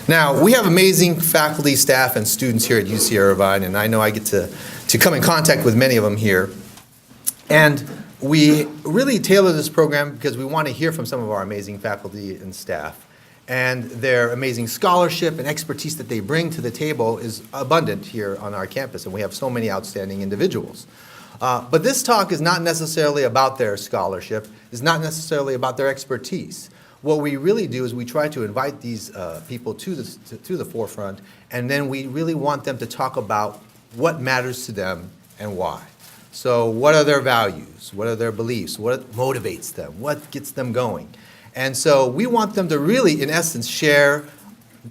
Now, we have amazing faculty, staff, and students here at UC Irvine, and I know I get to come in contact with many of them here. And we really tailor this program because we want to hear from some of our amazing faculty and staff. And their amazing scholarship and expertise that they bring to the table is abundant here on our campus, and we have so many outstanding individuals. But this talk is not necessarily about their scholarship, it's not necessarily about their expertise. What we really do is we try to invite these people to the forefront, and then we really want them to talk about what matters to them and why. So what are their values? What are their beliefs? What motivates them? What gets them going? And so we want them to really, in essence, share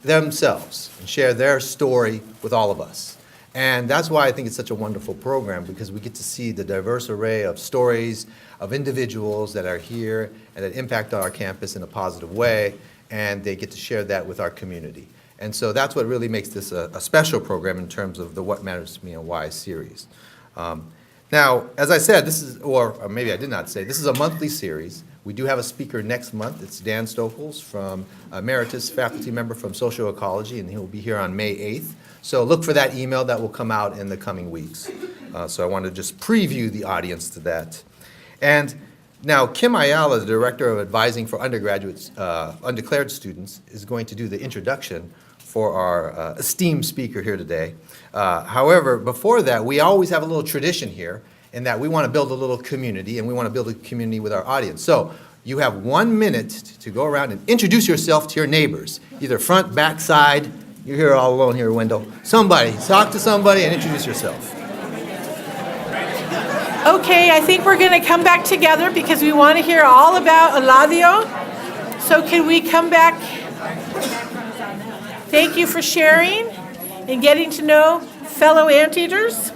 themselves and share their story with all of us. And that's why I think it's such a wonderful program, because we get to see the diverse array of stories of individuals that are here and that impact our campus in a positive way, and they get to share that with our community. And so that's what really makes this a special program in terms of the What Matters to Me and Why series. Now, as I said, this is, or maybe I did not say, this is a monthly series. We do have a speaker next month. It's Dan Stokels, from Emeritus faculty member from Social Ecology, and he will be here on May 8th. So look for that email that will come out in the coming weeks. So I want to just preview the audience to that. And now Kim Ayala, the Director of Advising for Undergraduates, Undeclared Students, is going to do the introduction for our esteemed speaker here today. However, before that, we always have a little tradition here in that we want to build a little community, and we want to build a community with our audience. So you have 1 minute to go around and introduce yourself to your neighbors, either front, back, side. You're here all alone here, Wendell. Somebody, talk to somebody and introduce yourself. Okay, I think we're going to come back together because we want to hear all about Eladio. So can we come back? Thank you for sharing and getting to know fellow anteaters.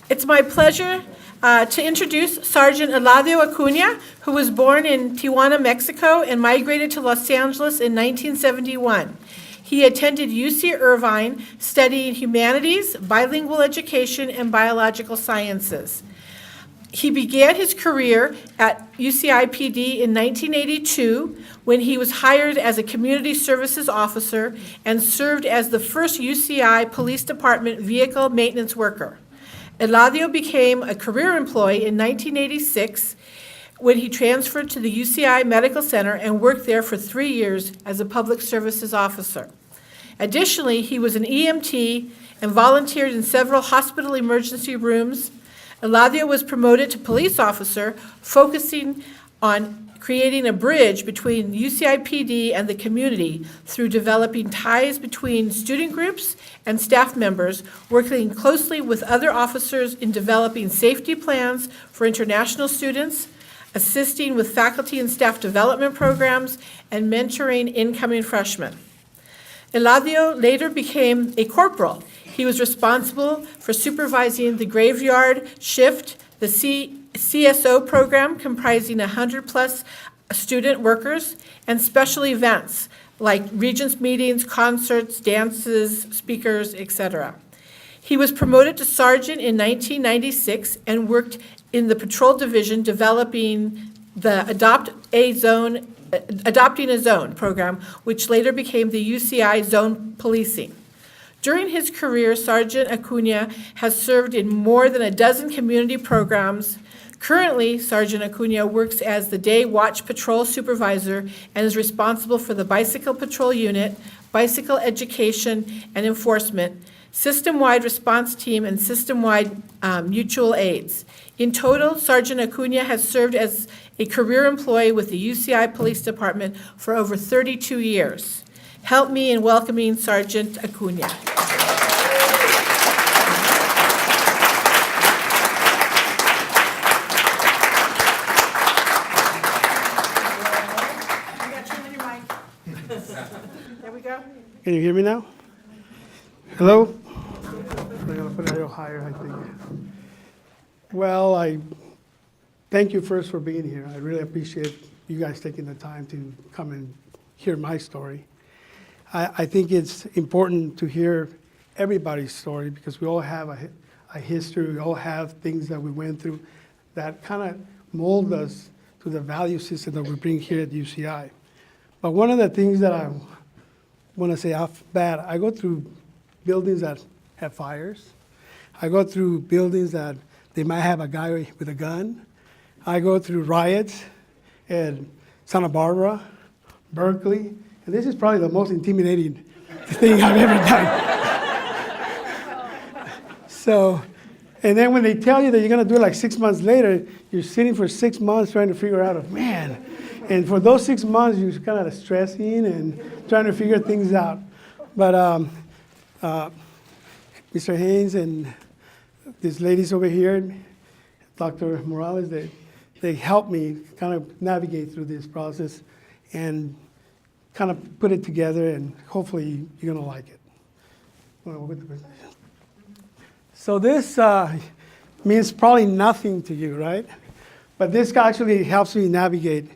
It's my pleasure to introduce Sergeant Eladio Acuna, who was born in Tijuana, Mexico, and migrated to Los Angeles in 1971. He attended UC Irvine, studying humanities, bilingual education, and biological sciences. He began his career at UCIPD in 1982 when he was hired as a community services officer and served as the first UCI Police Department vehicle maintenance worker. Eladio became a career employee in 1986 when he transferred to the UCI Medical Center and worked there for 3 years as a public services officer. Additionally, he was an EMT and volunteered in several hospital emergency rooms. Eladio was promoted to police officer, focusing on creating a bridge between UCIPD and the community through developing ties between student groups and staff members, working closely with other officers in developing safety plans for international students, assisting with faculty and staff development programs, and mentoring incoming freshmen. Eladio later became a corporal. He was responsible for supervising the graveyard shift, the CSO program comprising 100+ student workers, and special events like Regents meetings, concerts, dances, speakers, etc. He was promoted to sergeant in 1996 and worked in the patrol division developing the Adopting a Zone program, which later became the UCI Zone Policing. During his career, Sergeant Acuna has served in more than a dozen community programs. Currently, Sergeant Acuna works as the Day Watch Patrol Supervisor and is responsible for the Bicycle Patrol Unit, Bicycle Education and Enforcement, System-Wide Response Team, and System-Wide Mutual Aids. In total, Sergeant Acuna has served as a career employee with the UCI Police Department for over 32 years. Help me in welcoming Sergeant Acuna. There we go. Can you hear me now? Hello? I'm going to put it a little higher, I think. Well, I thank you first for being here. I really appreciate you guys taking the time to come and hear my story. I think it's important to hear everybody's story because we all have a history, we all have things that we went through that kind of mold us to the value system that we bring here at UCI. But one of the things that I want to say off bat, I go through buildings that have fires. I go through buildings that they might have a guy with a gun. I go through riots in Santa Barbara, Berkeley, and this is probably the most intimidating thing I've ever done. So, and then when they tell you that you're going to do it like 6 months later, you're sitting for 6 months trying to figure out, man. And for those 6 months, you're kind of stressing and trying to figure things out. But Mr. Haynes and these ladies over here, Dr. Morales, they helped me kind of navigate through this process and kind of put it together, and hopefully you're going to like it. So this means probably nothing to you, right? But this actually helps me navigate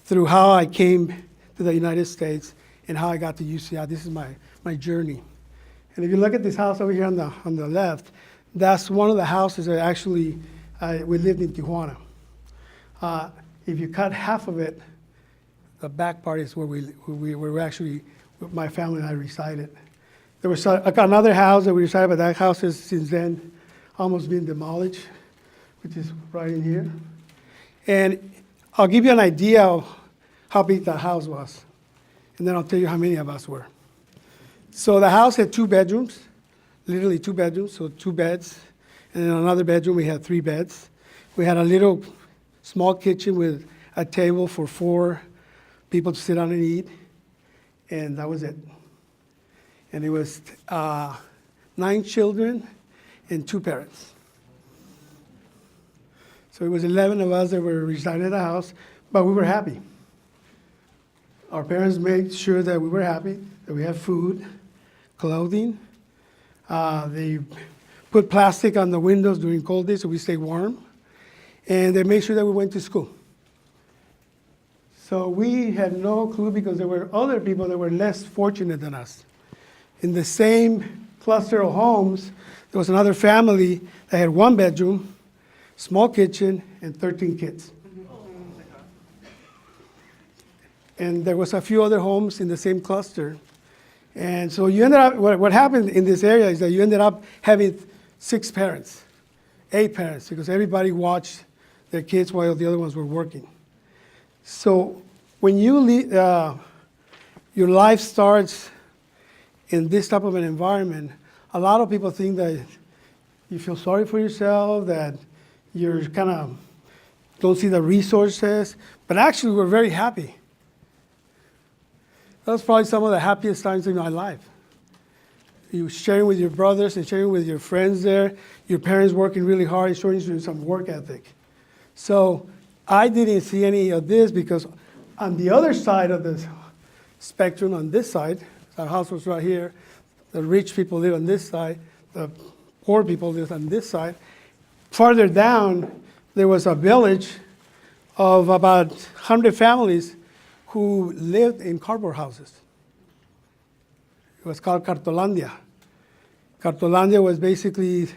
through how I came to the United States and how I got to UCI. This is my journey. And if you look at this house over here on the left, that's one of the houses that actually we lived in Tijuana. If you cut half of it, the back part is where we were actually, my family and I resided. There was another house that we resided, but that house has since then almost been demolished, which is right in here. And I'll give you an idea of how big the house was, and then I'll tell you how many of us were. So the house had 2 bedrooms, literally 2 bedrooms, so 2 beds. And in another bedroom, we had 3 beds. We had a little small kitchen with a table for 4 people to sit down and eat, and that was it. And it was 9 children and 2 parents. So it was 11 of us that were residing in the house, but we were happy. Our parents made sure that we were happy, that we had food, clothing. They put plastic on the windows during cold days so we stay warm. And they made sure that we went to school. So we had no clue because there were other people that were less fortunate than us. In the same cluster of homes, there was another family that had 1 bedroom, small kitchen, and 13 kids. And there was a few other homes in the same cluster. And so you ended up, what happened in this area is that you ended up having 6 parents, 8 parents, because everybody watched their kids while the other ones were working. So when you leave, your life starts in this type of an environment, a lot of people think that you feel sorry for yourself, that you're kind of don't see the resources, but actually we're very happy. That was probably some of the happiest times in my life. You sharing with your brothers and sharing with your friends there, your parents working really hard and showing you some work ethic. So I didn't see any of this because on the other side of the spectrum, on this side, our house was right here, the rich people live on this side, the poor people live on this side. Farther down, there was a village of about 100 families who lived in cardboard houses. It was called Cartolandia. Cartolandia was basically,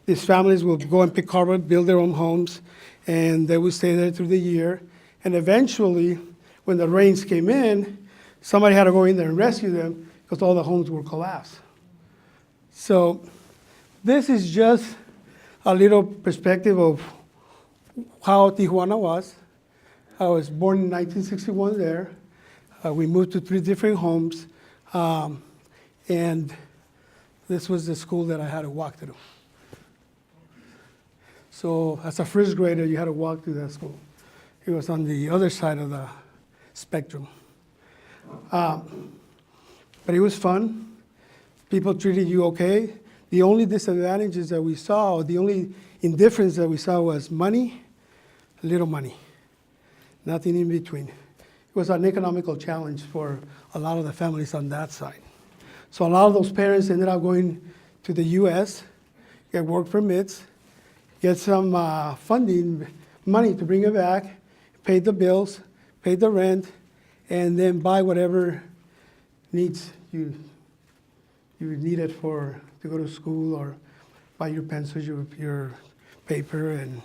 these families would go and pick cardboard, build their own homes, and they would stay there through the year. And eventually, when the rains came in, somebody had to go in there and rescue them because all the homes were collapsed. So this is just a little perspective of how Tijuana was. I was born in 1961 there. We moved to 3 different homes. And this was the school that I had to walk through. So as a first grader, you had to walk through that school. It was on the other side of the spectrum. But it was fun. People treated you okay. The only disadvantages that we saw, or the only indifference that we saw was money, little money, nothing in between. It was an economical challenge for a lot of the families on that side. So a lot of those parents ended up going to the U.S., get work permits, get some funding, money to bring it back, pay the bills, pay the rent, and then buy whatever needs you needed to go to school, or buy your pencils, your paper, and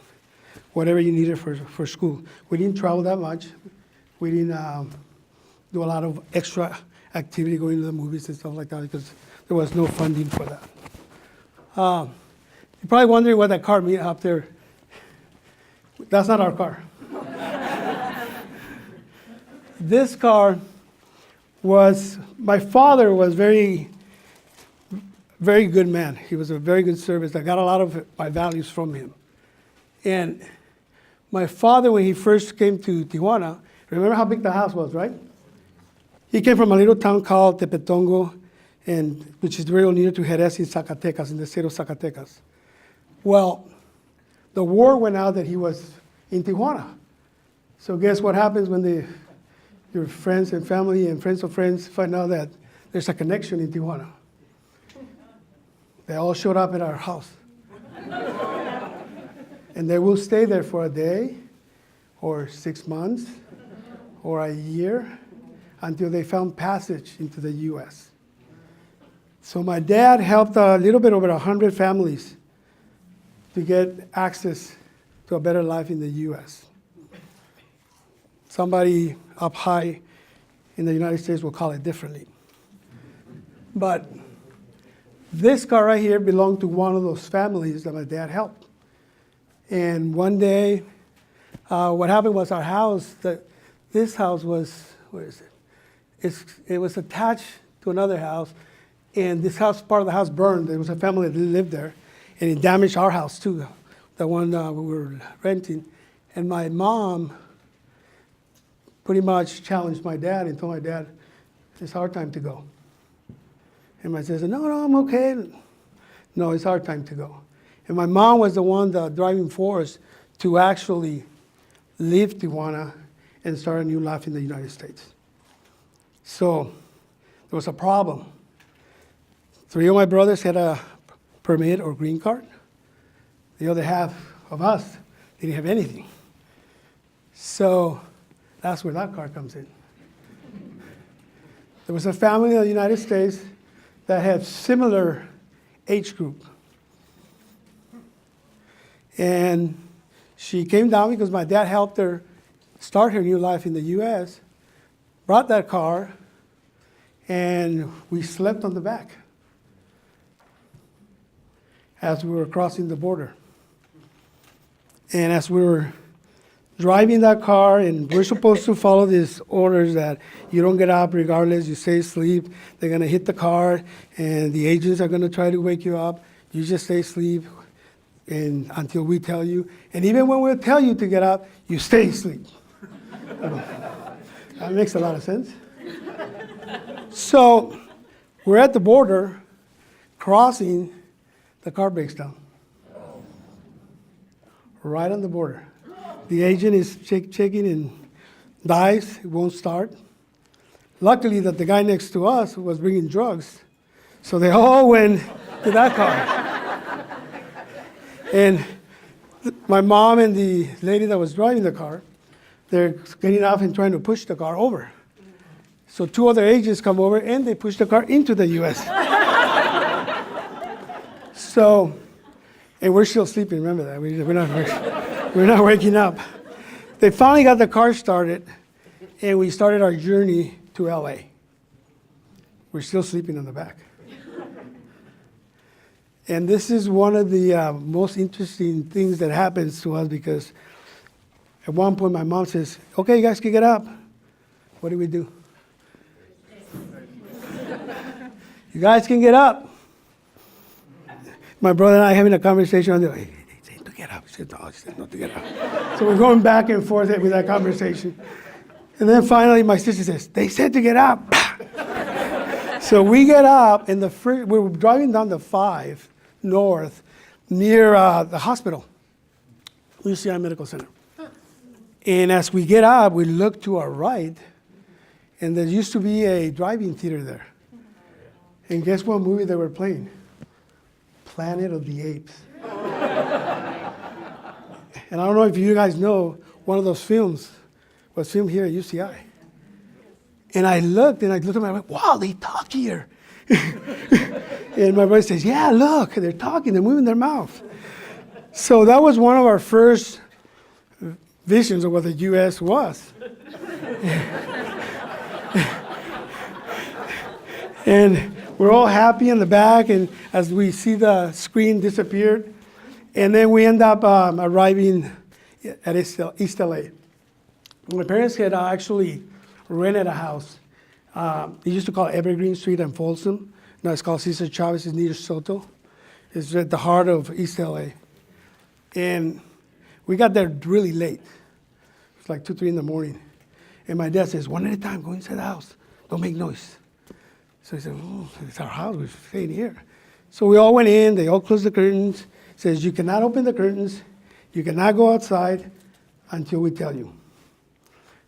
whatever you needed for school. We didn't travel that much. We didn't do a lot of extra activity, going to the movies and stuff like that, because there was no funding for that. You're probably wondering what that car means up there. That's not our car. This car was, my father was very good man. He was a very good service. I got a lot of my values from him. And my father, when he first came to Tijuana, remember how big the house was, right? He came from a little town called Tepetongo, which is real near to Jerez in Zacatecas, in the state of Zacatecas. Well, the word went out that he was in Tijuana. So guess what happens when your friends and family and friends of friends find out that there's a connection in Tijuana? They all showed up at our house. And they will stay there for a day or 6 months or a year until they found passage into the U.S. So my dad helped a little bit over 100 families to get access to a better life in the U.S. Somebody up high in the United States will call it differently. But this car right here belonged to one of those families that my dad helped. And one day, what happened was our house, this house was, where is it? It was attached to another house, and this house, part of the house burned. There was a family that lived there, and it damaged our house too, the one we were renting. And my mom pretty much challenged my dad and told my dad, it's our time to go. And my dad said, no, I'm okay. No, it's our time to go. And my mom was the one, the driving force to actually leave Tijuana and start a new life in the United States. So there was a problem. 3 of my brothers had a permit or green card. The other half of us didn't have anything. So that's where that car comes in. There was a family in the United States that had similar age group. And she came down because my dad helped her start her new life in the U.S., brought that car, and we slept on the back as we were crossing the border. And as we were driving that car, and we're supposed to follow these orders that you don't get up regardless, you stay asleep, they're gonna hit the car, and the agents are gonna try to wake you up, you just stay asleep and until we tell you. And even when we'll tell you to get up, you stay asleep. That makes a lot of sense. So we're at the border, crossing, the car breaks down. Right on the border. The agent is checking and dies, it won't start. Luckily that the guy next to us was bringing drugs, so they all went to that car. And my mom and the lady that was driving the car, they're getting off and trying to push the car over. So 2 other agents come over and they push the car into the U.S. So, and we're still sleeping, remember that, we're not waking up. They finally got the car started and we started our journey to LA. We're still sleeping in the back. And this is one of the most interesting things that happens to us, because at one point my mom says, okay, you guys can get up. What do we do? You guys can get up. My brother and I having a conversation on the way. He said to get up. He said, no, he said not to get up. So we're going back and forth with that conversation. And then finally my sister says, they said to get up. So we get up, and we were driving down the 5 North near the hospital, UCI Medical Center. And as we get up, we look to our right, and there used to be a drive-in theater there. And guess what movie they were playing? Planet of the Apes. And I don't know if you guys know, one of those films was filmed here at UCI. And I looked at my wife, wow, they talk here. And my brother says, yeah, look, they're talking, they're moving their mouth. So that was one of our first visions of what the U.S. was. And we're all happy in the back, and as we see the screen disappeared, and then we end up arriving at East LA. My parents had actually rented a house. They used to call it Evergreen Street in Folsom. Now it's called Cesar Chavez. It's near Soto. It's at the heart of East LA. And we got there really late. It's like 2, 3 in the morning. And my dad says, one at a time, go inside the house. Don't make noise. So he said, oh, it's our house, we're staying here. So we all went in, they all closed the curtains. Says, you cannot open the curtains, you cannot go outside until we tell you.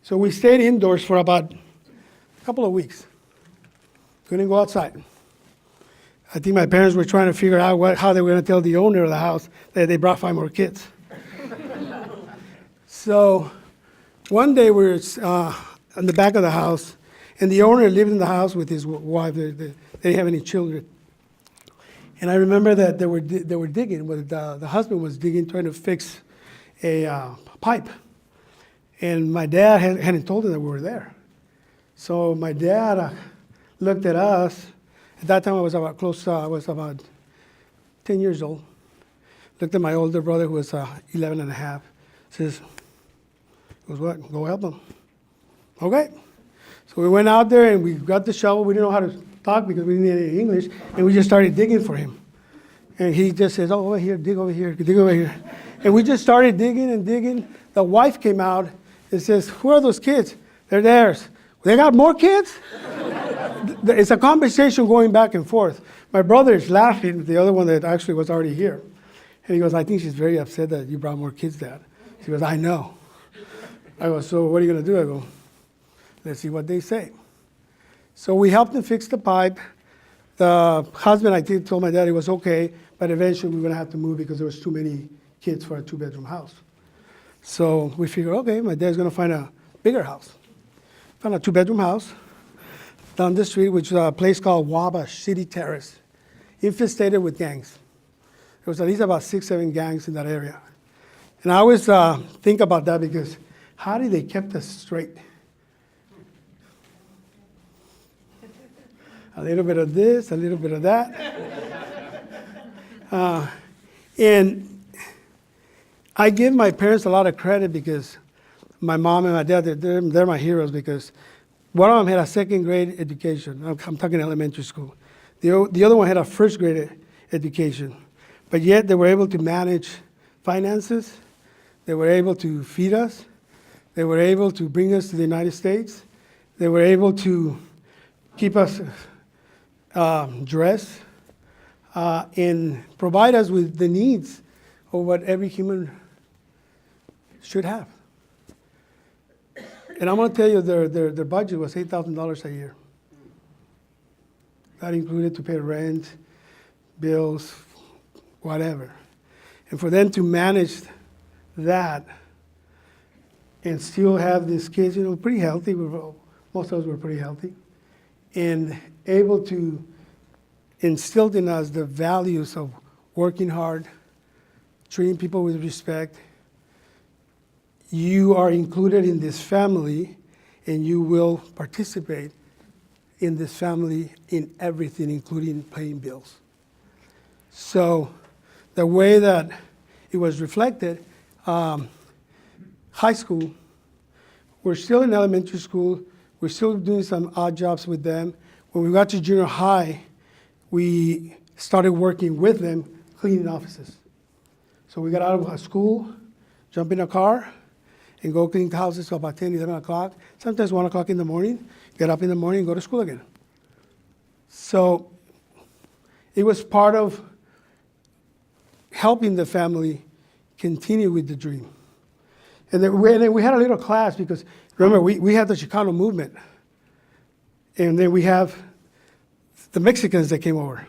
So we stayed indoors for about a couple of weeks. Couldn't go outside. I think my parents were trying to figure out how they were going to tell the owner of the house that they brought 5 more kids. So one day we were in the back of the house, and the owner lived in the house with his wife. They didn't have any children. And I remember that they were digging. The husband was digging, trying to fix a pipe. And my dad hadn't told him that we were there. So my dad looked at us. At that time, I was about 10 years old. Looked at my older brother, who was 11 and a half. Says, goes, what? Go help him. Okay. So we went out there and we got the shovel. We didn't know how to talk because we didn't know any English, and we just started digging for him. And he just says, oh, over here, dig over here, dig over here. And we just started digging and digging. The wife came out and says, who are those kids? They're theirs. They got more kids? It's a conversation going back and forth. My brother is laughing, the other one that actually was already here. And he goes, I think she's very upset that you brought more kids, Dad. She goes, I know. I go, so what are you going to do? I go, let's see what they say. So we helped them fix the pipe. The husband, I think, told my dad it was okay, but eventually we were going to have to move because there was too many kids for a 2-bedroom house. So we figured, okay, my dad's going to find a bigger house. Found a 2-bedroom house down the street, which is a place called Wabash City Terrace, infested with gangs. There was at least about 6, 7 gangs in that area. And I always think about that because how did they keep us straight? A little bit of this, a little bit of that. And I give my parents a lot of credit because my mom and my dad, they're my heroes because one of them had a 2nd grade education. I'm talking elementary school. The other one had a 1st grade education. But yet they were able to manage finances. They were able to feed us. They were able to bring us to the United States. They were able to keep us dressed and provide us with the needs of what every human should have. And I'm going to tell you, their budget was $8,000 a year. That included to pay rent, bills, whatever. And for them to manage that and still have these kids, pretty healthy. Most of us were pretty healthy. And able to instill in us the values of working hard, treating people with respect. You are included in this family, and you will participate in this family in everything, including paying bills. So the way that it was reflected, high school, we're still in elementary school, we're still doing some odd jobs with them. When we got to junior high, we started working with them, cleaning offices. So we got out of school, jump in a car, and go clean houses till about 10, 11 o'clock, sometimes 1 o'clock in the morning, get up in the morning and go to school again. So it was part of helping the family continue with the dream. And then we had a little class because, remember, we had the Chicano movement. And then we have the Mexicans that came over.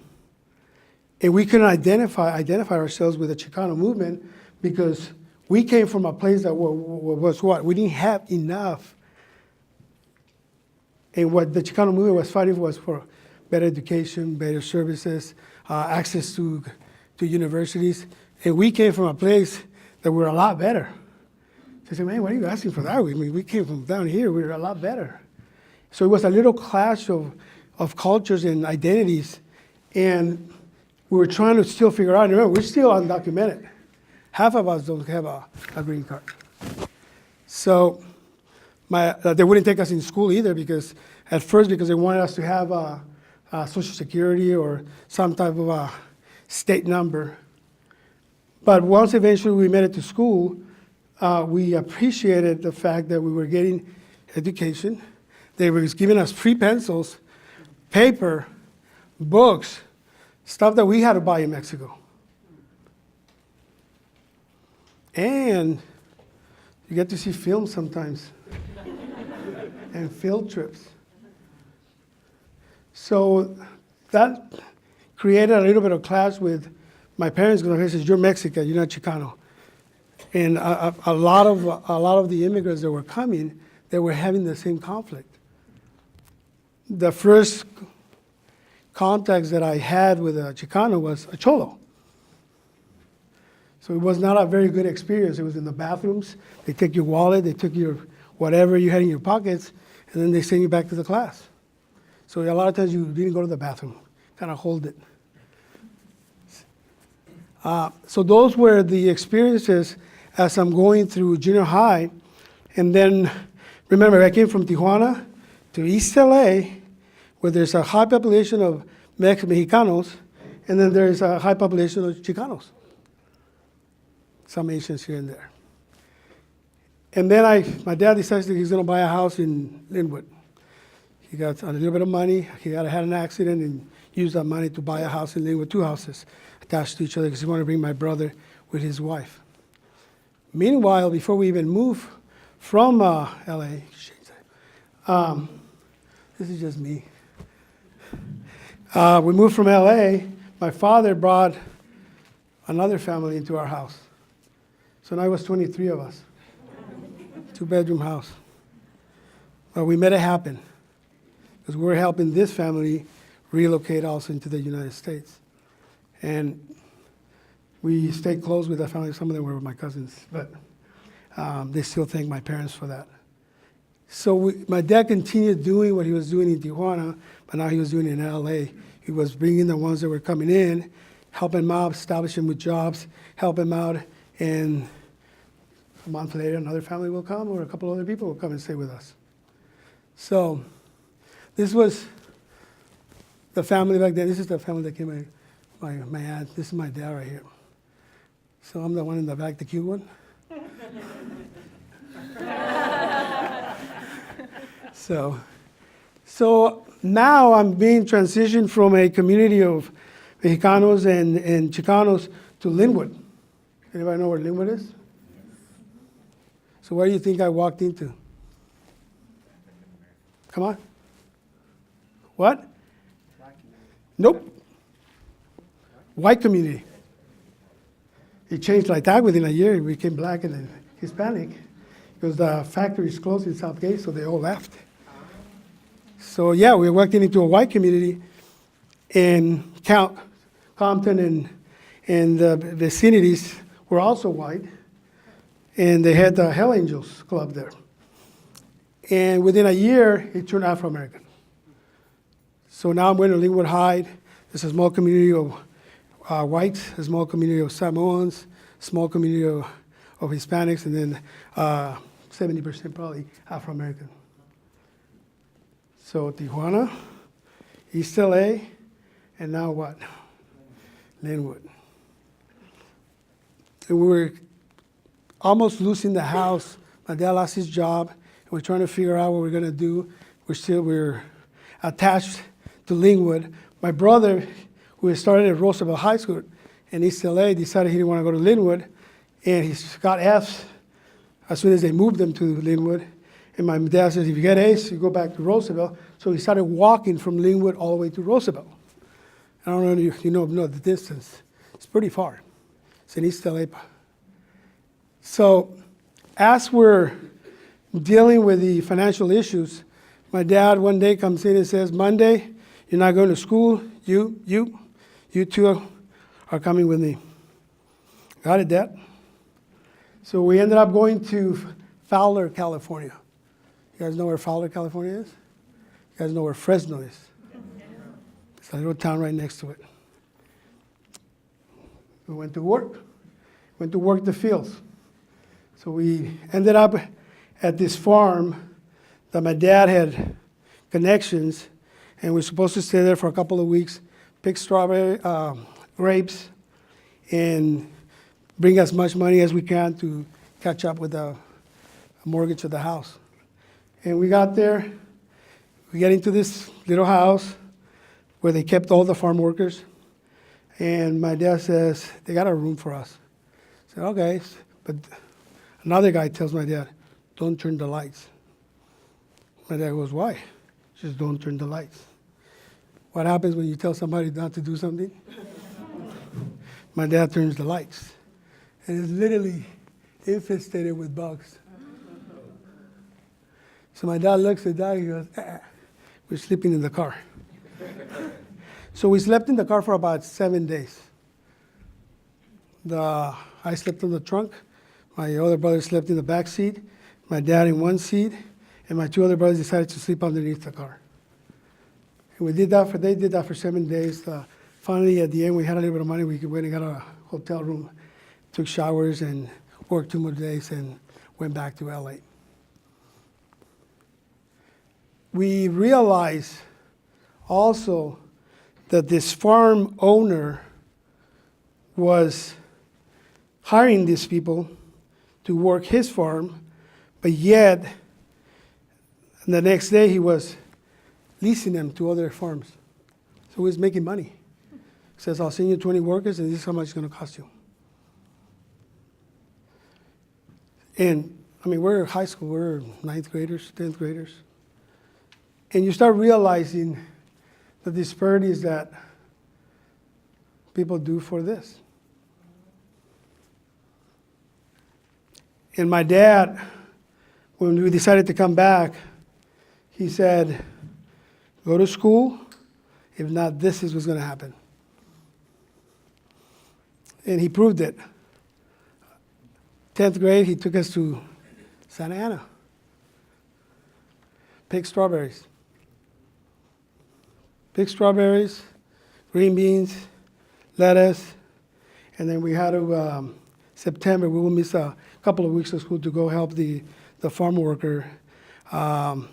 And we couldn't identify ourselves with the Chicano movement because we came from a place that was what? We didn't have enough. And what the Chicano movement was fighting for was for better education, better services, access to universities. And we came from a place that were a lot better. So I said, man, why are you asking for that? I mean, we came from down here, we were a lot better. So it was a little clash of of cultures and identities, and we were trying to still figure out. Remember, we're still undocumented. Half of us don't have a green card. So they wouldn't take us in school either at first because they wanted us to have a Social Security or some type of a state number. But once eventually we made it to school, we appreciated the fact that we were getting education. They were giving us free pencils, paper, books, stuff that we had to buy in Mexico. And you get to see films sometimes and field trips. So that created a little bit of clash with my parents because they said, "You're Mexican, you're not Chicano." And a lot of the immigrants that were coming, they were having the same conflict. The first contacts that I had with a Chicano was a Cholo. So it was not a very good experience. It was in the bathrooms. They take your wallet, they took your whatever you had in your pockets, and then they send you back to the class. So a lot of times you didn't go to the bathroom, kind of hold it. So those were the experiences as I'm going through junior high. And then, remember, I came from Tijuana to East LA, where there's a high population of Mexicanos, and then there's a high population of Chicanos. Some Asians here and there. And then my dad decided that he's going to buy a house in Linwood. He got a little bit of money. He had an accident and used that money to buy a house in Linwood, 2 houses attached to each other because he wanted to bring my brother with his wife. Meanwhile, before we even moved from LA, this is just me. We moved from LA. My father brought another family into our house. So now it was 23 of us. 2-bedroom house. But we made it happen because we were helping this family relocate also into the United States. And we stayed close with that family. Some of them were my cousins, but they still thank my parents for that. So my dad continued doing what he was doing in Tijuana, but now he was doing it in LA. He was bringing the ones that were coming in, helping them out, establishing them with jobs, helping them out, and a month later, another family will come, or a couple other people will come and stay with us. So this was the family back then. This is the family that came, my aunt. This is my dad right here. So I'm the one in the back, the cute one. So now I'm being transitioned from a community of Mexicanos and Chicanos to Linwood. Anybody know where Linwood is? So where do you think I walked into? Come on. What? Nope. White community. It changed like that within a year. It became black and then Hispanic because the factories closed in Southgate, so they all left. So yeah, we walked into a white community in Compton and the vicinities were also white. And they had the Hell Angels Club there. And within a year, it turned Afro-American. So now I'm going to Linwood High. There's a small community of whites, a small community of Samoans, small community of Hispanics, and then 70% probably Afro-American. So Tijuana, East LA, and now what? Linwood. And we were almost losing the house. My dad lost his job, and we're trying to figure out what we're going to do. We're attached to Linwood. My brother, who had started at Roosevelt High School in East LA, decided he didn't want to go to Linwood, and he got Fs as soon as they moved him to Linwood. And my dad says, if you get A's, you go back to Roosevelt. So he started walking from Linwood all the way to Roosevelt. I don't know if you know the distance. It's pretty far. It's in East LA. So as we're dealing with the financial issues, my dad one day comes in and says, Monday, you're not going to school. You two are coming with me. Got it, Dad? So we ended up going to Fowler, California. You guys know where Fowler, California is? You guys know where Fresno is? It's a little town right next to it. We went to work the fields. So we ended up at this farm that my dad had connections, and we were supposed to stay there for a couple of weeks, pick strawberry, grapes, and bring as much money as we can to catch up with the mortgage of the house. And we got there, we get into this little house where they kept all the farm workers, and my dad says, they got a room for us. I said, okay, but another guy tells my dad, don't turn the lights. My dad goes, why? Just don't turn the lights. What happens when you tell somebody not to do something? My dad turns the lights, and it's literally infested with bugs. So my dad looks at that, he goes, we're sleeping in the car. So we slept in the car for about 7 days. I slept in the trunk, my other brother slept in the back seat, my dad in one seat, and my two other brothers decided to sleep underneath the car. And they did that for 7 days. Finally, at the end, we had a little bit of money. We went and got a hotel room, took showers, and worked 2 more days, and went back to LA. We realized also that this farm owner was hiring these people to work his farm, but yet the next day he was leasing them to other farms. So he was making money. He says, I'll send you 20 workers and this is how much it's going to cost you. And I mean, we're high school, we're 9th graders, 10th graders. And you start realizing the disparities that people do for this. And my dad, when we decided to come back, he said, go to school. If not, this is what's going to happen. And he proved it. 10th grade, he took us to Santa Ana. Pick strawberries. Pick strawberries, green beans, lettuce, and then we had to, September, we will miss a couple of weeks of school to go help the farm worker, the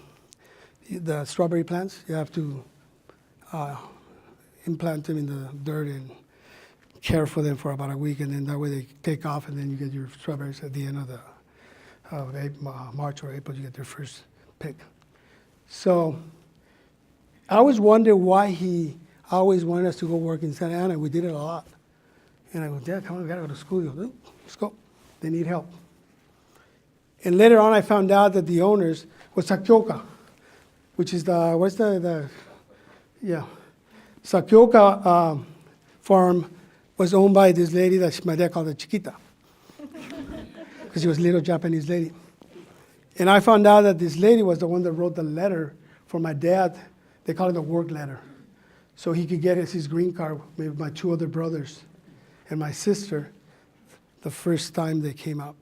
strawberry plants. You have to implant them in the dirt and care for them for about a week, and then that way they take off, and then you get your strawberries at the end of March or April, you get your first pick. So I always wondered why he always wanted us to go work in Santa Ana. We did it a lot. And I go, Dad, come on, we gotta go to school. He goes, let's go. They need help. And later on, I found out that the owners was Sakyoka, which is Sakyoka farm was owned by this lady that my dad called her Chiquita, because she was a little Japanese lady. And I found out that this lady was the one that wrote the letter for my dad. They call it a work letter. So he could get his green card with my two other brothers and my sister the first time they came up.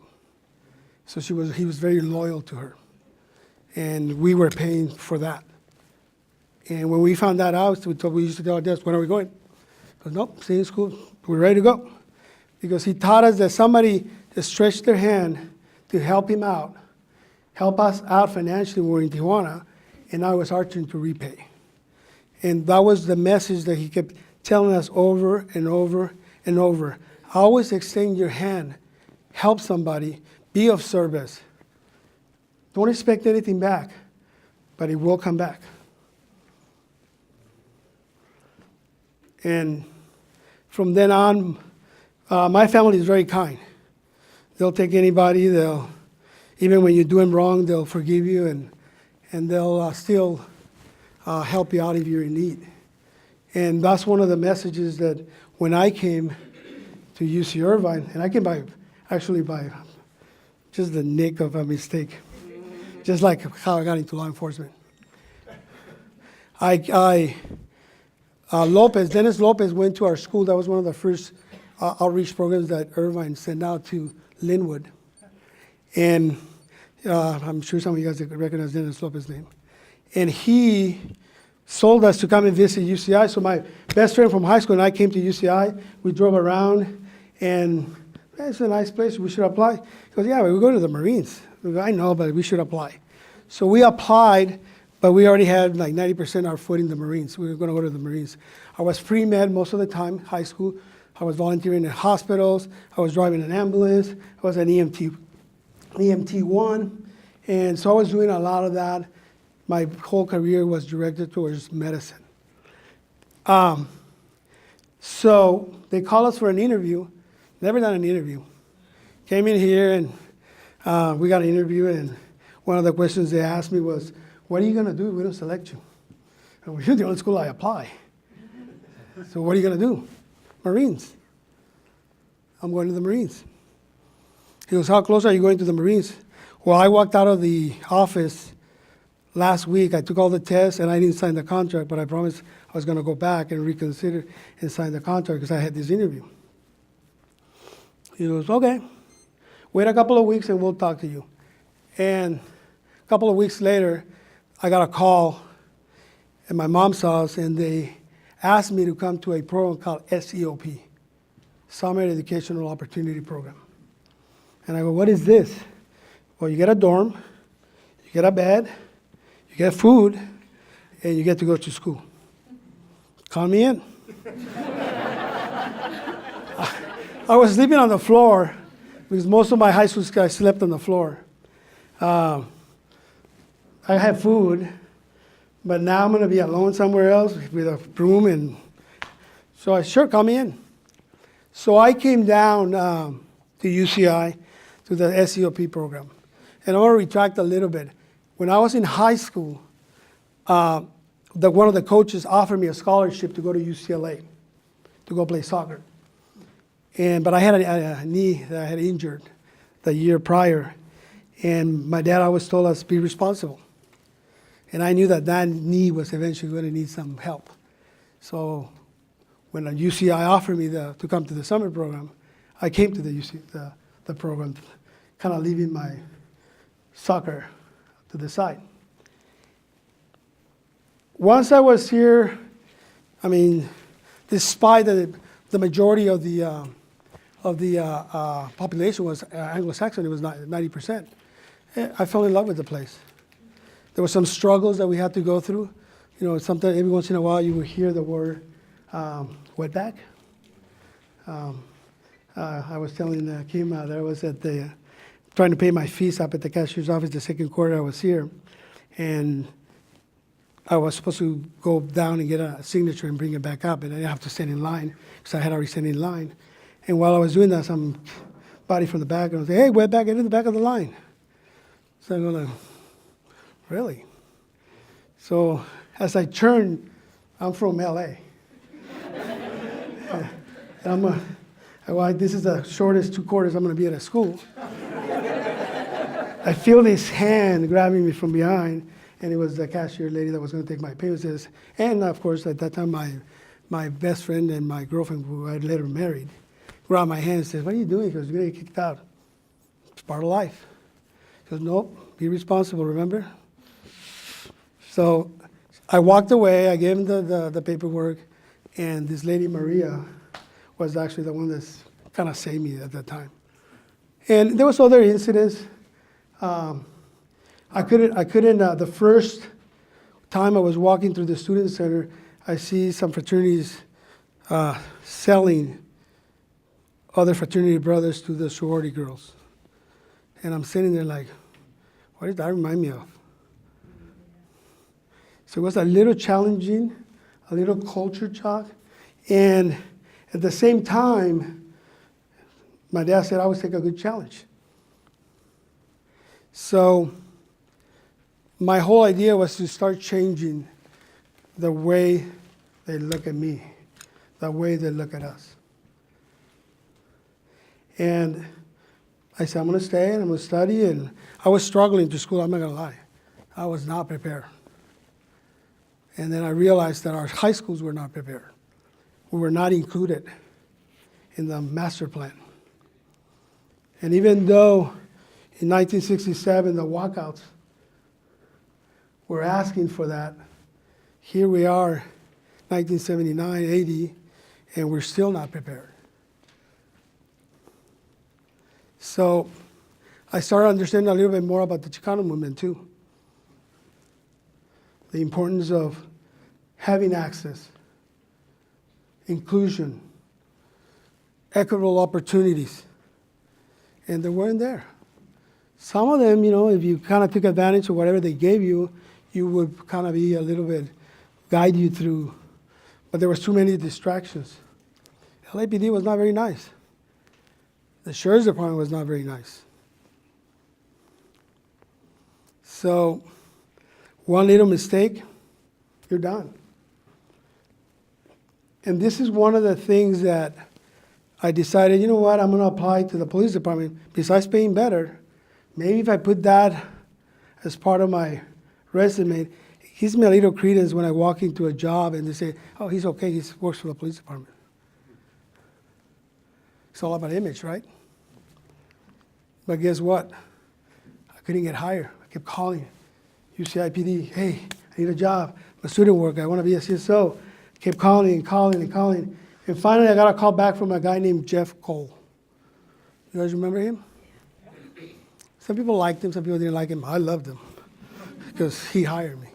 So he was very loyal to her. And we were paying for that. And when we found that out, we used to tell our dads, when are we going? But nope, stay in school. We're ready to go. Because he taught us that somebody that stretched their hand to help him out, help us out financially when we were in Tijuana, and now it was our turn to repay. And that was the message that he kept telling us over and over and over. Always extend your hand, help somebody, be of service. Don't expect anything back, but it will come back. And from then on, my family is very kind. They'll take anybody, even when you do them wrong, they'll forgive you, and they'll still help you out if you're in need. And that's one of the messages that when I came to UC Irvine, and I came by just the nick of a mistake, just like how I got into law enforcement. Dennis Lopez went to our school. That was one of the first outreach programs that Irvine sent out to Linwood. And I'm sure some of you guys recognize Dennis Lopez's name. And he sold us to come and visit UCI. So my best friend from high school and I came to UCI. We drove around, and it's a nice place. We should apply. He goes, yeah, we go to the Marines. We go, I know, but we should apply. So we applied, but we already had like 90% of our foot in the Marines. We were going to go to the Marines. I was pre-med most of the time, high school. I was volunteering in hospitals. I was driving an ambulance. I was an EMT1. And so I was doing a lot of that. My whole career was directed towards medicine. So they called us for an interview. Never done an interview. Came in here and we got an interview, and one of the questions they asked me was, what are you going to do if we don't select you? And well, you're the only school I apply. So what are you going to do? Marines. I'm going to the Marines. He goes, how close are you going to the Marines? Well, I walked out of the office last week. I took all the tests, and I didn't sign the contract, but I promised I was going to go back and reconsider and sign the contract because I had this interview. He goes, okay, wait a couple of weeks and we'll talk to you. And a couple of weeks later, I got a call at my mom's house, and they asked me to come to a program called SEOP, Summer Educational Opportunity Program. And I go, what is this? Well, you get a dorm, you get a bed, you get food, and you get to go to school. Call me in. I was sleeping on the floor because most of my high school guys slept on the floor. I had food, but now I'm going to be alone somewhere else with a room, and so I sure call me in. So I came down to UCI to the SEOP program, and I want to retract a little bit. When I was in high school, one of the coaches offered me a scholarship to go to UCLA to go play soccer. But I had a knee that I had injured the year prior, and my dad always told us, be responsible. And I knew that that knee was eventually going to need some help. So when UCI offered me to come to the summer program, I came to the program, kind of leaving my soccer to the side. Once I was here, I mean, despite the majority of the population was Anglo-Saxon, it was 90%. I fell in love with the place. There were some struggles that we had to go through. You know, sometimes every once in a while you would hear the word wetback. I was telling Kim that I was trying to pay my fees up at the cashier's office the second quarter I was here, and I was supposed to go down and get a signature and bring it back up, and I didn't have to stand in line because I had already stand in line. And while I was doing that, somebody from the back was saying, hey, wetback, get in the back of the line. So I'm going, really? So as I turned, I'm from LA. And this is the shortest 2 quarters I'm going to be at a school. I feel this hand grabbing me from behind, and it was the cashier lady that was going to take my payments. And of course, at that time, my best friend and my girlfriend, who I later married, grabbed my hand and said, what are you doing? He goes, you're going to get kicked out. It's part of life. He goes, nope, be responsible, remember? So I walked away, I gave him the paperwork, and this lady, Maria, was actually the one that's kind of saved me at that time. And there was other incidents. I couldn't, the first time I was walking through the student center, I see some fraternities selling other fraternity brothers to the sorority girls. And I'm sitting there like, what does that remind me of? So it was a little challenging, a little culture shock. And at the same time, my dad said I always take a good challenge. So my whole idea was to start changing the way they look at me, the way they look at us. And I said, I'm going to stay and I'm going to study. And I was struggling to school, I'm not going to lie. I was not prepared. And then I realized that our high schools were not prepared. We were not included in the master plan. And even though in 1967 the walkouts were asking for that, here we are, 1979, 80, and we're still not prepared. So I started understanding a little bit more about the Chicano movement too. The importance of having access, inclusion, equitable opportunities, and they weren't there. Some of them, if you kind of took advantage of whatever they gave you, you would kind of be a little bit, guide you through, but there was too many distractions. LAPD was not very nice. The Sheriff's Department was not very nice. So, one little mistake, you're done. And this is one of the things that I decided, you know what, I'm going to apply to the police department. Besides paying better, maybe if I put that as part of my resume, it gives me a little credence when I walk into a job and they say, oh, he's okay, he works for the police department. It's all about image, right? But guess what? I couldn't get hired. I kept calling UCIPD, hey, I need a job. I'm a student worker, I want to be a CSO. Kept calling and calling and calling. And finally, I got a call back from a guy named Jeff Cole. You guys remember him? Some people liked him, some people didn't like him. I loved him because he hired me.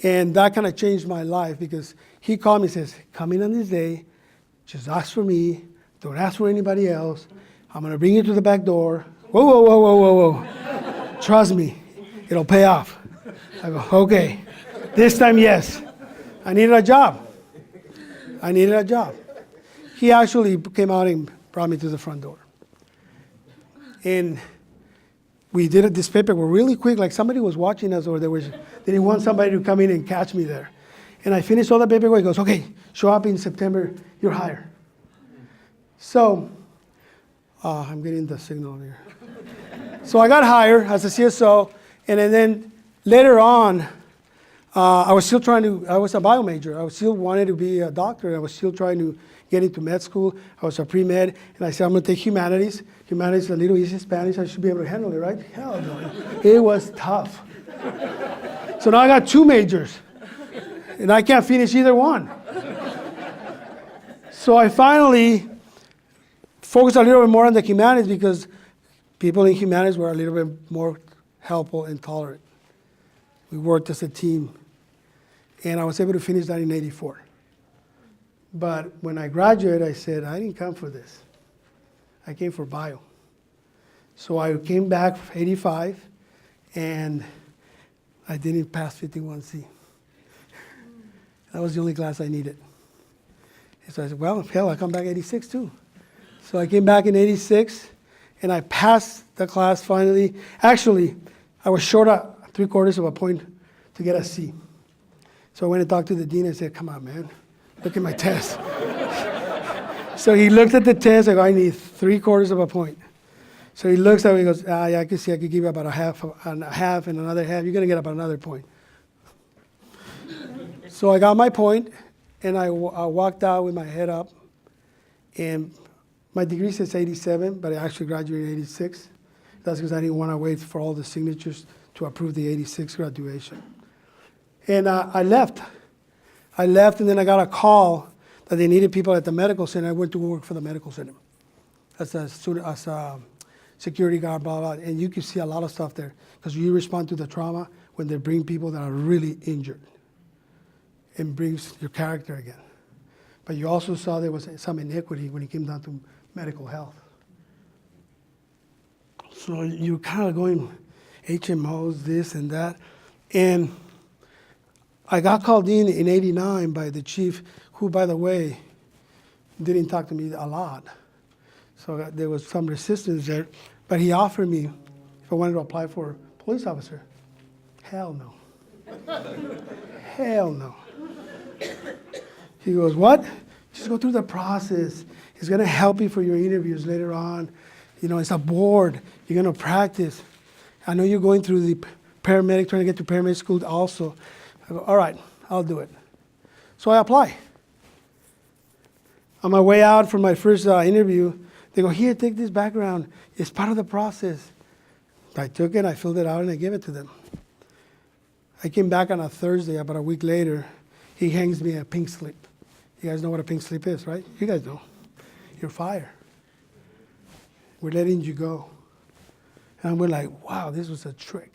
And that kind of changed my life because he called me and says, come in on this day, just ask for me, don't ask for anybody else. I'm going to bring you to the back door. Whoa, whoa, whoa, whoa, whoa, whoa. Trust me, it'll pay off. I go, okay, this time, yes. I needed a job. He actually came out and brought me to the front door. And we did this paperwork really quick, like somebody was watching us or they didn't want somebody to come in and catch me there. And I finished all the paperwork. He goes, okay, show up in September, you're hired. So, I'm getting the signal here. So I got hired as a CSO, and then later on, I was a bio major. I still wanted to be a doctor. I was still trying to get into med school. I was a pre-med, and I said, I'm going to take humanities. Humanities is a little easy Spanish. I should be able to handle it, right? Hell no. It was tough. So now I got two majors, and I can't finish either one. So I finally focused a little bit more on the humanities because people in humanities were a little bit more helpful and tolerant. We worked as a team. And I was able to finish that in '84. But when I graduated, I said, I didn't come for this. I came for bio. So I came back for '85, and I didn't pass 51C. That was the only class I needed. And so I said, well, hell, I come back '86 too. So I came back in '86, and I passed the class finally. Actually, I was short 3/4 of a point to get a C. So I went and talked to the dean and said, come on, man, look at my test. So he looked at the test. I go, I need 3/4 of a point. So he looks at me and goes, yeah, I can see I could give you about a half and another half. You're going to get about another point. So I got my point, and I walked out with my head up. And my degree says 87, but I actually graduated in '86. That's because I didn't want to wait for all the signatures to approve the '86 graduation. And I left. And then I got a call that they needed people at the medical center. I went to work for the medical center as a student, as a security guard, blah, blah. And you can see a lot of stuff there because you respond to the trauma when they bring people that are really injured and brings your character again. But you also saw there was some inequity when it came down to medical health. So you're kind of going HMOs, this and that. And I got called in '89 by the chief, who, by the way, didn't talk to me a lot. So there was some resistance there. But he offered me if I wanted to apply for police officer. Hell no. Hell no. He goes, what? Just go through the process. It's going to help you for your interviews later on. It's a board. You're going to practice. I know you're going through the paramedic, trying to get to paramedic school also. I go, all right, I'll do it. So I apply. On my way out from my first interview, they go, here, take this background. It's part of the process. I took it, I filled it out, and I gave it to them. I came back on a Thursday, about a week later, he hangs me a pink slip. You guys know what a pink slip is, right? You guys know. You're fired. We're letting you go. And we're like, wow, this was a trick.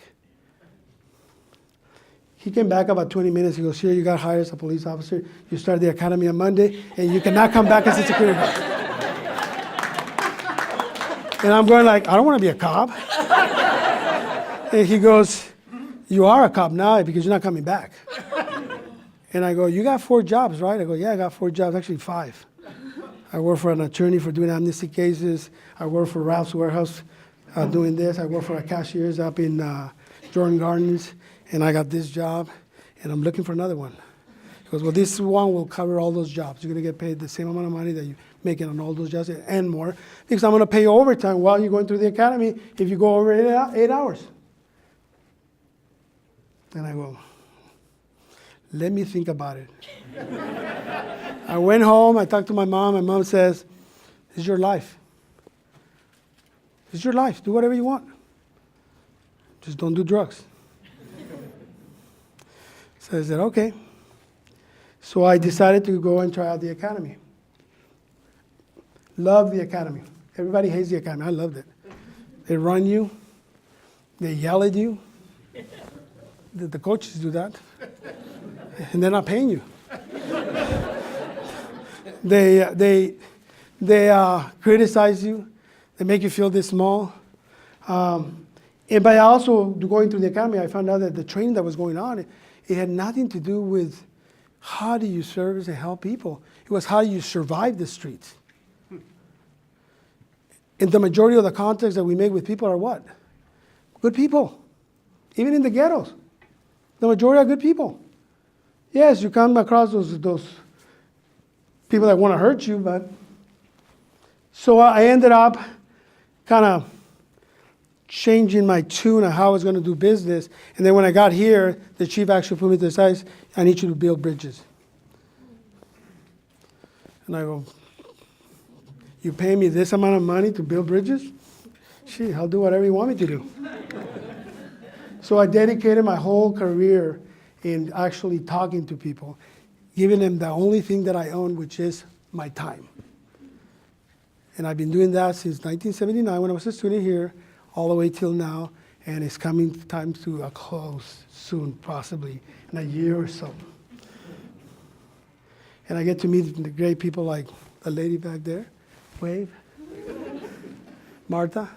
He came back about 20 minutes. He goes, here, you got hired as a police officer. You start the academy on Monday, and you cannot come back as a security guard. And I'm going like, I don't want to be a cop. And he goes, you are a cop now because you're not coming back. And I go, you got 4 jobs, right? I go, yeah, I got 4 jobs, actually 5. I work for an attorney for doing amnesty cases. I work for Ralph's Warehouse doing this. I work for a cashier's up in Jordan Gardens. And I got this job, and I'm looking for another one. He goes, well, this one will cover all those jobs. You're going to get paid the same amount of money that you're making on all those jobs and more, because I'm going to pay you overtime while you're going through the academy if you go over 8 hours. And I go, let me think about it. I went home. I talked to my mom. My mom says, it's your life. It's your life. Do whatever you want. Just don't do drugs. So I said, okay. So I decided to go and try out the academy. Love the academy. Everybody hates the academy. I loved it. They run you. They yell at you. The coaches do that. And they're not paying you. They criticize you. They make you feel this small. And by also going through the academy, I found out that the training that was going on, it had nothing to do with how do you service and help people. It was how do you survive the streets. And the majority of the contacts that we make with people are what? Good people. Even in the ghettos. The majority are good people. Yes, you come across those people that want to hurt you, but... So I ended up kind of changing my tune on how I was going to do business. And then when I got here, the chief actually put me to the side. I need you to build bridges. And I go, you pay me this amount of money to build bridges? Gee, I'll do whatever you want me to do. So I dedicated my whole career in actually talking to people, giving them the only thing that I own, which is my time. And I've been doing that since 1979 when I was a student here, all the way till now, and it's coming time to a close soon, possibly in a year or so. And I get to meet the great people like the lady back there, wave, Martha.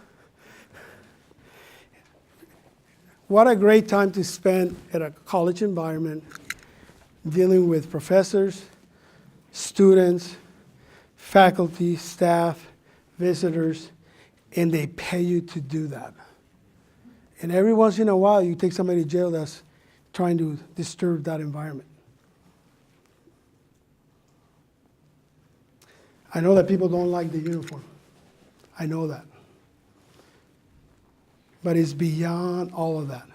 What a great time to spend at a college environment, dealing with professors, students, faculty, staff, visitors, and they pay you to do that. And every once in a while, you take somebody to jail that's trying to disturb that environment. I know that people don't like the uniform. I know that. But it's beyond all of that.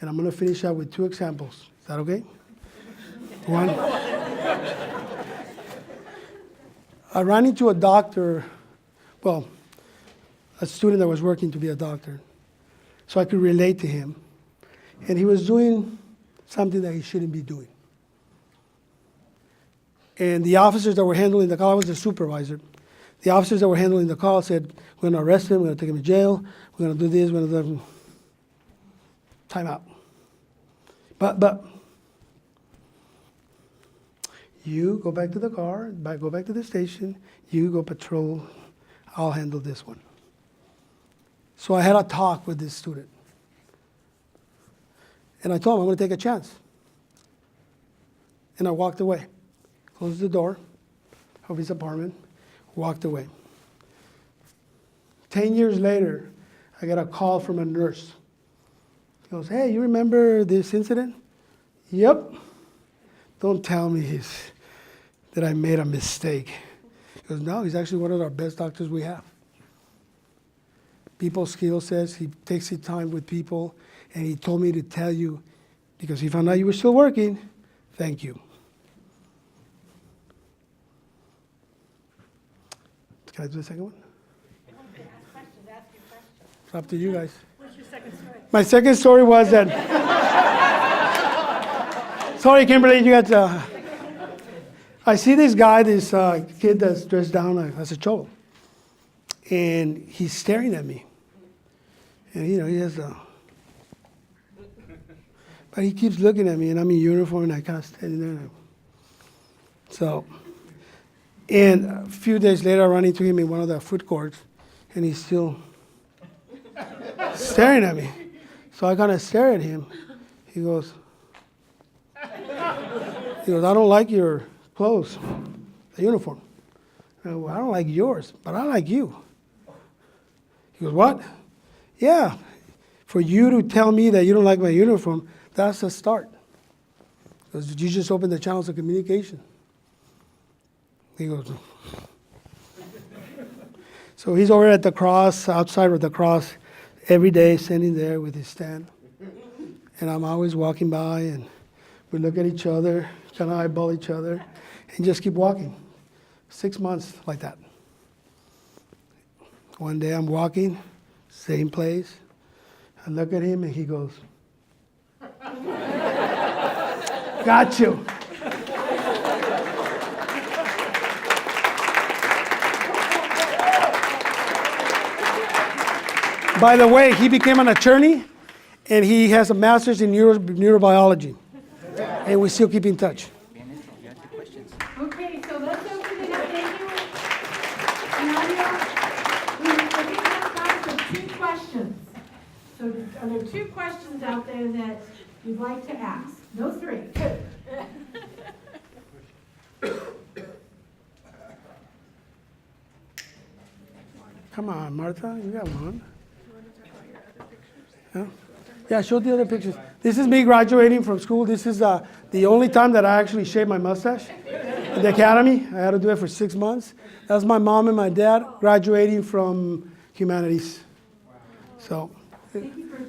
And I'm going to finish up with 2 examples. Is that okay? One. I ran into a doctor, well, a student that was working to be a doctor, so I could relate to him. And he was doing something that he shouldn't be doing. And the officers that were handling the call, I was the supervisor. The officers that were handling the call said, we're going to arrest him, we're going to take him to jail, we're going to do this, we're going to do time out. But you go back to the car, go back to the station, you go patrol, I'll handle this one. So I had a talk with this student. And I told him I'm going to take a chance. And I walked away. Closed the door of his apartment, walked away. 10 years later, I got a call from a nurse. He goes, hey, you remember this incident? Yep. Don't tell me that I made a mistake. He goes, no, he's actually one of our best doctors we have. People skill says he takes his time with people, and he told me to tell you, because he found out you were still working, thank you. Can I do the second one? It's up to you guys. What's your second story? My second story was that Sorry, Kimberly, you got. I see this guy, this kid that's dressed down as a cholo, and he's staring at me. And he has a. But he keeps looking at me, and I'm in uniform, and I kind of standing there. So, and a few days later, I run into him in one of the food courts, and he's still staring at me. So I kind of stare at him. He goes, I don't like your clothes, the uniform. I go, well, I don't like yours, but I like you. He goes, what? Yeah, for you to tell me that you don't like my uniform, that's a start. Because you just opened the channels of communication. He goes, so he's over at the cross, outside of the cross, every day, standing there with his stand. And I'm always walking by, and we look at each other, kind of eyeball each other, and just keep walking. 6 months like that. One day I'm walking, same place. I look at him, and he goes, got you. By the way, he became an attorney, and he has a master's in neurobiology. And we still keep in touch. Okay, so let's open it up. Thank you. Eladio, we have time for 2 questions. So are there 2 questions out there that you'd like to ask? No 3, 2. Come on, Martha, you got one. Yeah, show the other pictures. This is me graduating from school. This is the only time that I actually shaved my mustache at the academy. I had to do it for 6 months. That's my mom and my dad graduating from humanities. So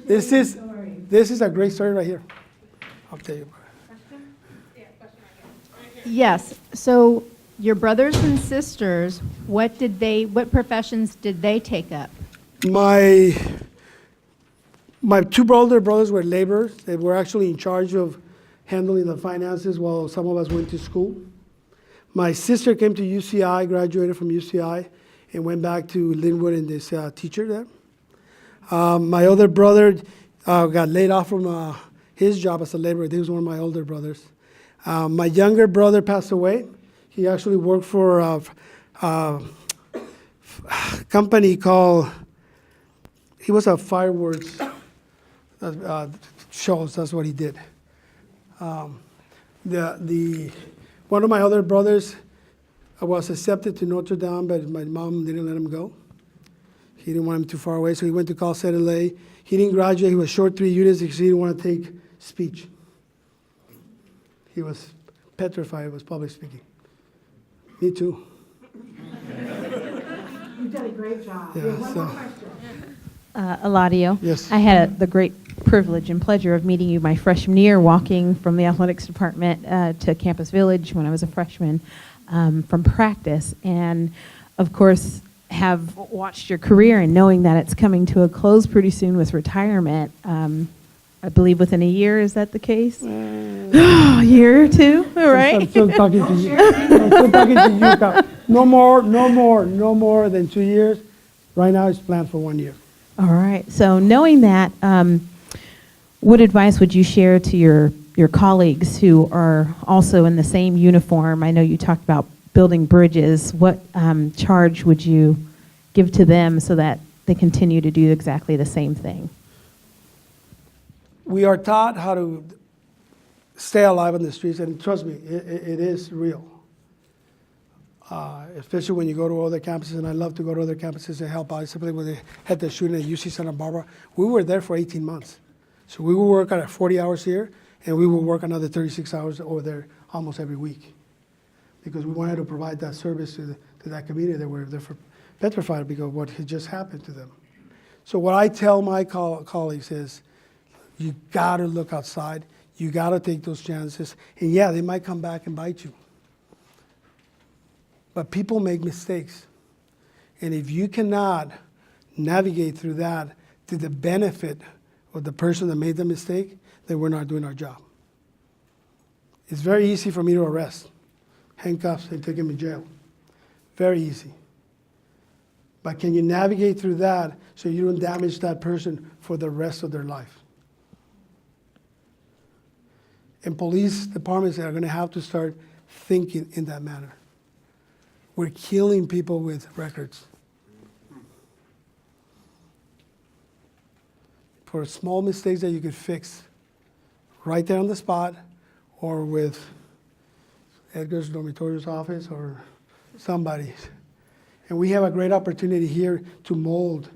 this is a great story right here. I'll tell you. Yes. So your brothers and sisters, what professions did they take up? My 2 older brothers were laborers. They were actually in charge of handling the finances while some of us went to school. My sister came to UCI, graduated from UCI, and went back to Linwood and this teacher there. My other brother got laid off from his job as a laborer. He was one of my older brothers. My younger brother passed away. He actually worked for a company called, he was a fireworks shows, that's what he did. One of my other brothers was accepted to Notre Dame, but my mom didn't let him go. He didn't want him too far away, so he went to Cal State LA. He didn't graduate, he was short 3 units because he didn't want to take speech. He was petrified of public speaking. Me too. You've done a great job. Yeah, We have one so- more question. Eladio. Yes. I had the great privilege and pleasure of meeting you my freshman year, walking from the athletics department to Campus Village when I was a freshman from practice. And, of course, have watched your career and knowing that it's coming to a close pretty soon with retirement. I believe within a year, is that the case? A year or 2, all I'm right? still talking to you. I'm still talking to you. Cal. No more than 2 years. Right now, it's planned for 1 year. All right. So knowing that, what advice would you share to your colleagues who are also in the same uniform? I know you talked about building bridges. What charge would you give to them so that they continue to do exactly the same thing? We are taught how to stay alive on the streets, and trust me, it is real. Especially when you go to other campuses, and I love to go to other campuses and help out. Simply when they had the shooting at UC Santa Barbara, we were there for 18 months. So we would work at 40 hours here, and we would work another 36 hours over there almost every week, because we wanted to provide that service to that community that were there for petrified because of what had just happened to them. So what I tell my colleagues is, you gotta look outside, you gotta take those chances, and yeah, they might come back and bite you. But people make mistakes. And if you cannot navigate through that to the benefit of the person that made the mistake, then we're not doing our job. It's very easy for me to arrest, handcuffs, and take him to jail. Very easy. But can you navigate through that so you don't damage that person for the rest of their life? And police departments are going to have to start thinking in that manner. We're killing people with records. For small mistakes that you could fix right there on the spot, or with Edgar's dormitorio's office or somebody's. And we have a great opportunity here to mold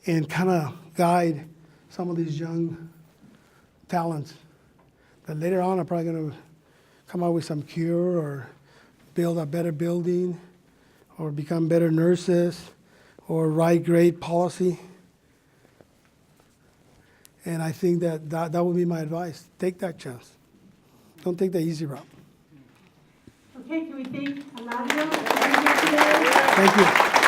and kind of guide some of these young talents that later on are probably going to come out with some cure or build a better building or become better nurses or write great policy. And I think that would be my advice. Take that chance. Don't take the easy route. Okay, can we thank Eladio? Thank you.